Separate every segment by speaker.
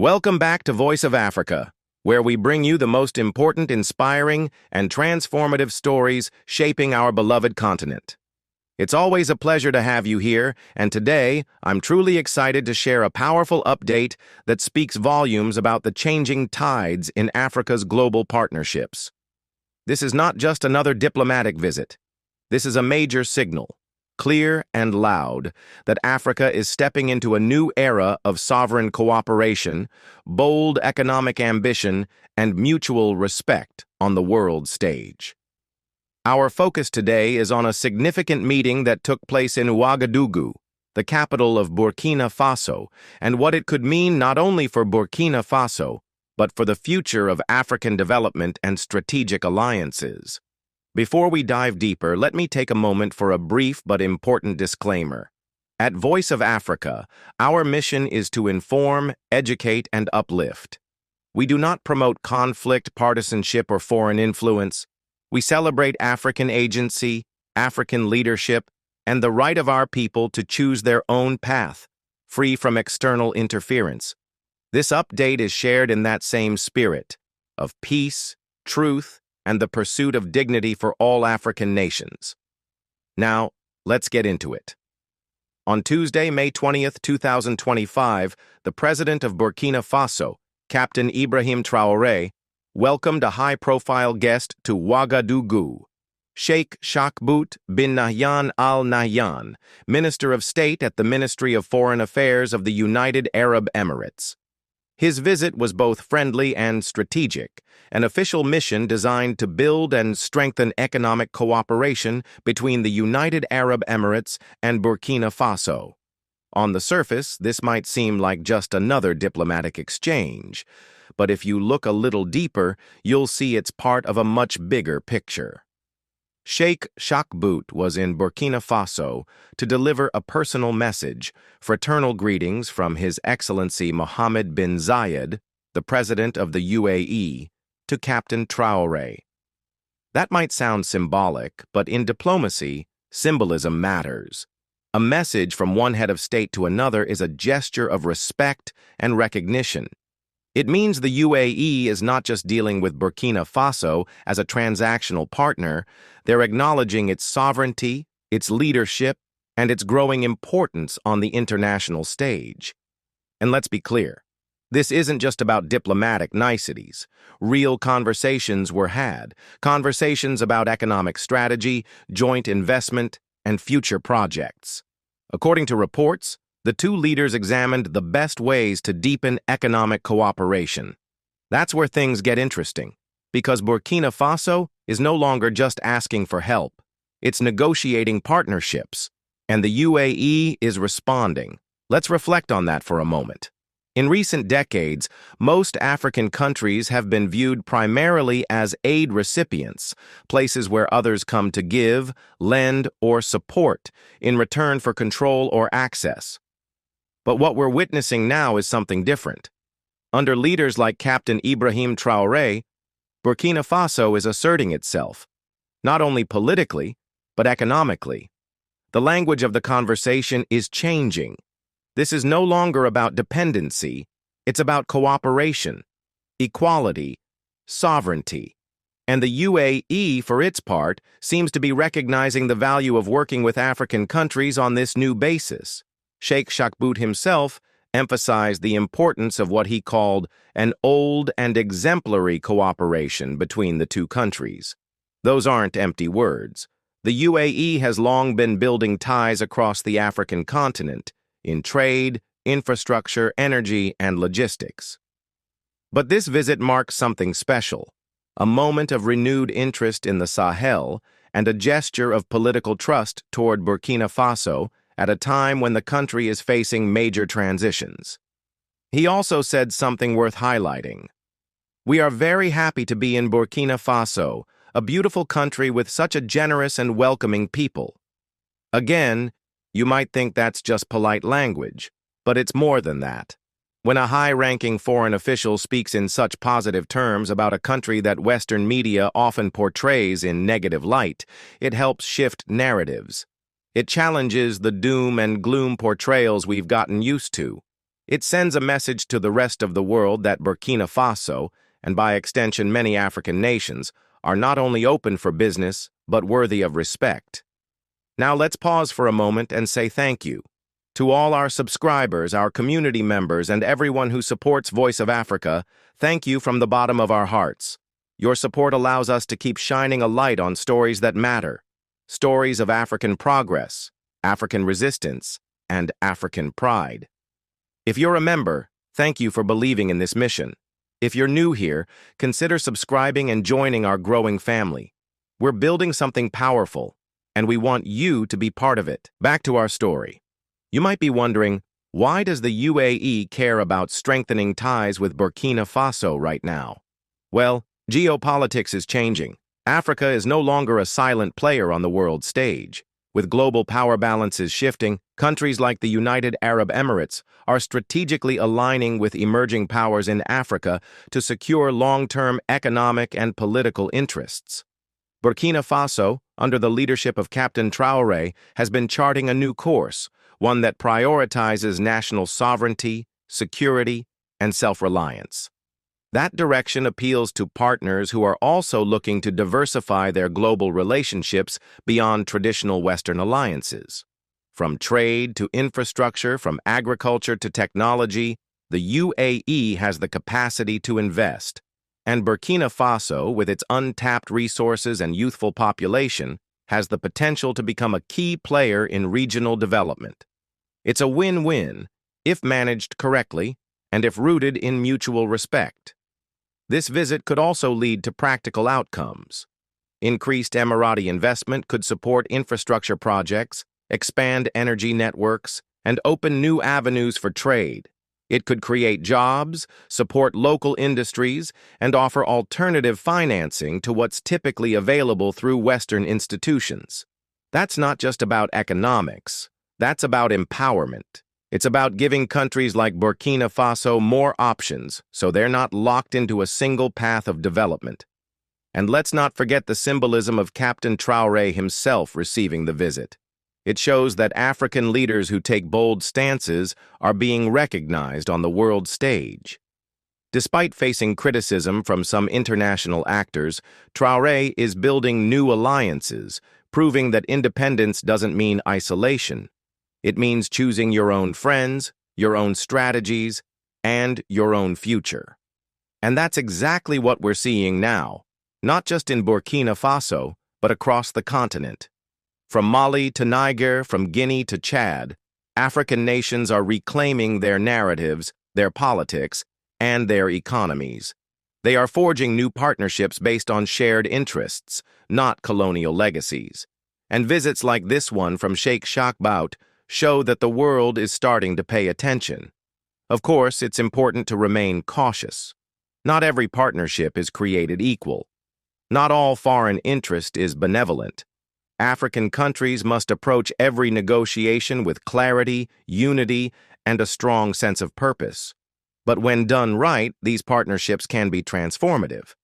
Speaker 1: Welcome back to Voice of Africa, where we bring you the most important, inspiring, and transformative stories shaping our beloved continent. It's always a pleasure to have you here, and today I'm truly excited to share a powerful update that speaks volumes about the changing tides in Africa's global partnerships. This is not just another diplomatic visit. This is a major signal, clear and loud, that Africa is stepping into a new era of sovereign cooperation, bold economic ambition, and mutual respect on the world stage. Our focus today is on a significant meeting that took place in Ouagadougou, the capital of Burkina Faso, and what it could mean not only for Burkina Faso, but for the future of African development and strategic alliances. Before we dive deeper, let me take a moment for a brief but important disclaimer. At Voice of Africa, our mission is to inform, educate, and uplift. We do not promote conflict, partisanship, or foreign influence. We celebrate African agency, African leadership, and the right of our people to choose their own path, free from external interference. This update is shared in that same spirit of peace, truth, and the pursuit of dignity for all African nations. Now, let's get into it. On Tuesday, May 20th, 2025, the President of Burkina Faso, Captain Ibrahim Traoré, welcomed a high-profile guest to Ouagadougou, Sheikh Shakbout bin Nahyan al-Nahyan, Minister of State at the Ministry of Foreign Affairs of the United Arab Emirates. His visit was both friendly and strategic, an official mission designed to build and strengthen economic cooperation between the United Arab Emirates and Burkina Faso. On the surface, this might seem like just another diplomatic exchange, but if you look a little deeper, you'll see it's part of a much bigger picture. Sheikh Shakbout was in Burkina Faso to deliver a personal message, fraternal greetings from His Excellency Mohammed bin Zayed, the President of the UAE, to Captain Traoré. That might sound symbolic, but in diplomacy, symbolism matters. A message from one head of state to another is a gesture of respect and recognition. It means the UAE is not just dealing with Burkina Faso as a transactional partner, they're acknowledging its sovereignty, its leadership, and its growing importance on the international stage. And let's be clear, this isn't just about diplomatic niceties. Real conversations were had, conversations about economic strategy, joint investment, and future projects. According to reports, the two leaders examined the best ways to deepen economic cooperation. That's where things get interesting, because Burkina Faso is no longer just asking for help. It's negotiating partnerships, and the UAE is responding. Let's reflect on that for a moment. In recent decades, most African countries have been viewed primarily as aid recipients, places where others come to give, lend, or support in return for control or access. But what we're witnessing now is something different. Under leaders like Captain Ibrahim Traoré, Burkina Faso is asserting itself, not only politically, but economically. The language of the conversation is changing. This is no longer about dependency, it's about cooperation, equality, sovereignty. And the UAE, for its part, seems to be recognizing the value of working with African countries on this new basis. Sheikh Shakbout himself emphasized the importance of what he called an old and exemplary cooperation between the two countries. Those aren't empty words. The UAE has long been building ties across the African continent in trade, infrastructure, energy, and logistics. But this visit marks something special, a moment of renewed interest in the Sahel and a gesture of political trust toward Burkina Faso at a time when the country is facing major transitions. He also said something worth highlighting. "We are very happy to be in Burkina Faso, a beautiful country with such a generous and welcoming people." Again, you might think that's just polite language, but it's more than that. When a high-ranking foreign official speaks in such positive terms about a country that Western media often portrays in negative light, it helps shift narratives. It challenges the doom and gloom portrayals we've gotten used to. It sends a message to the rest of the world that Burkina Faso, and by extension many African nations, are not only open for business, but worthy of respect. Now let's pause for a moment and say thank you to all our subscribers, our community members, and everyone who supports Voice of Africa. Thank you from the bottom of our hearts. Your support allows us to keep shining a light on stories that matter, stories of African progress, African resistance, and African pride. If you're a member, thank you for believing in this mission. If you're new here, consider subscribing and joining our growing family. We're building something powerful, and we want you to be part of it. Back to our story. You might be wondering, why does the UAE care about strengthening ties with Burkina Faso right now? Well, geopolitics is changing. Africa is no longer a silent player on the world stage. With global power balances shifting, countries like the United Arab Emirates are strategically aligning with emerging powers in Africa to secure long-term economic and political interests. Burkina Faso, under the leadership of Captain Traoré, has been charting a new course, one that prioritizes national sovereignty, security, and self-reliance. That direction appeals to partners who are also looking to diversify their global relationships beyond traditional Western alliances. From trade to infrastructure, from agriculture to technology, the UAE has the capacity to invest. And Burkina Faso, with its untapped resources and youthful population, has the potential to become a key player in regional development. It's a win-win, if managed correctly, and if rooted in mutual respect. This visit could also lead to practical outcomes. Increased Emirati investment could support infrastructure projects, expand energy networks, and open new avenues for trade. It could create jobs, support local industries, and offer alternative financing to what's typically available through Western institutions. That's not just about economics. That's about empowerment. It's about giving countries like Burkina Faso more options so they're not locked into a single path of development. And let's not forget the symbolism of Captain Traoré himself receiving the visit. It shows that African leaders who take bold stances are being recognized on the world stage. Despite facing criticism from some international actors, Traoré is building new alliances, proving that independence doesn't mean isolation. It means choosing your own friends, your own strategies, and your own future. And that's exactly what we're seeing now, not just in Burkina Faso, but across the continent. From Mali to Niger, from Guinea to Chad, African nations are reclaiming their narratives, their politics, and their economies. They are forging new partnerships based on shared interests, not colonial legacies. And visits like this one from Sheikh Shakbout show that the world is starting to pay attention. Of course, it's important to remain cautious. Not every partnership is created equal. Not all foreign interest is benevolent. African countries must approach every negotiation with clarity, unity, and a strong sense of purpose. But when done right, these partnerships can be transformative.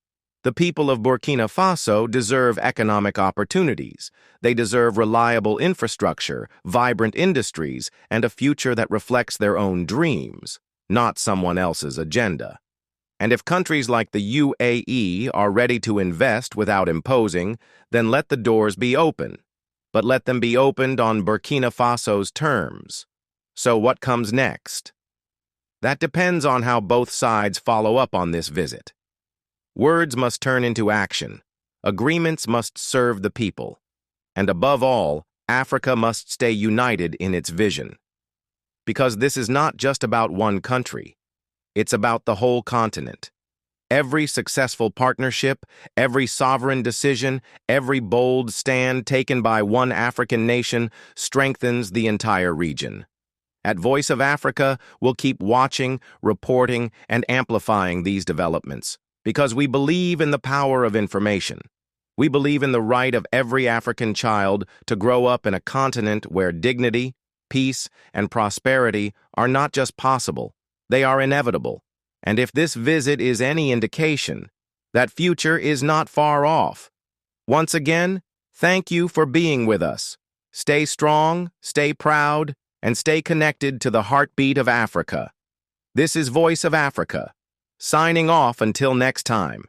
Speaker 1: The people of Burkina Faso deserve economic opportunities. They deserve reliable infrastructure, vibrant industries, and a future that reflects their own dreams, not someone else's agenda. And if countries like the UAE are ready to invest without imposing, then let the doors be open. But let them be opened on Burkina Faso's terms. So what comes next? That depends on how both sides follow up on this visit. Words must turn into action. Agreements must serve the people. And above all, Africa must stay united in its vision. Because this is not just about one country. It's about the whole continent. Every successful partnership, every sovereign decision, every bold stand taken by one African nation strengthens the entire region. At Voice of Africa, we'll keep watching, reporting, and amplifying these developments. Because we believe in the power of information. We believe in the right of every African child to grow up in a continent where dignity, peace, and prosperity are not just possible, they are inevitable. And if this visit is any indication, that future is not far off. Once again, thank you for being with us. Stay strong, stay proud, and stay connected to the heartbeat of Africa. This is Voice of Africa. Signing off until next time.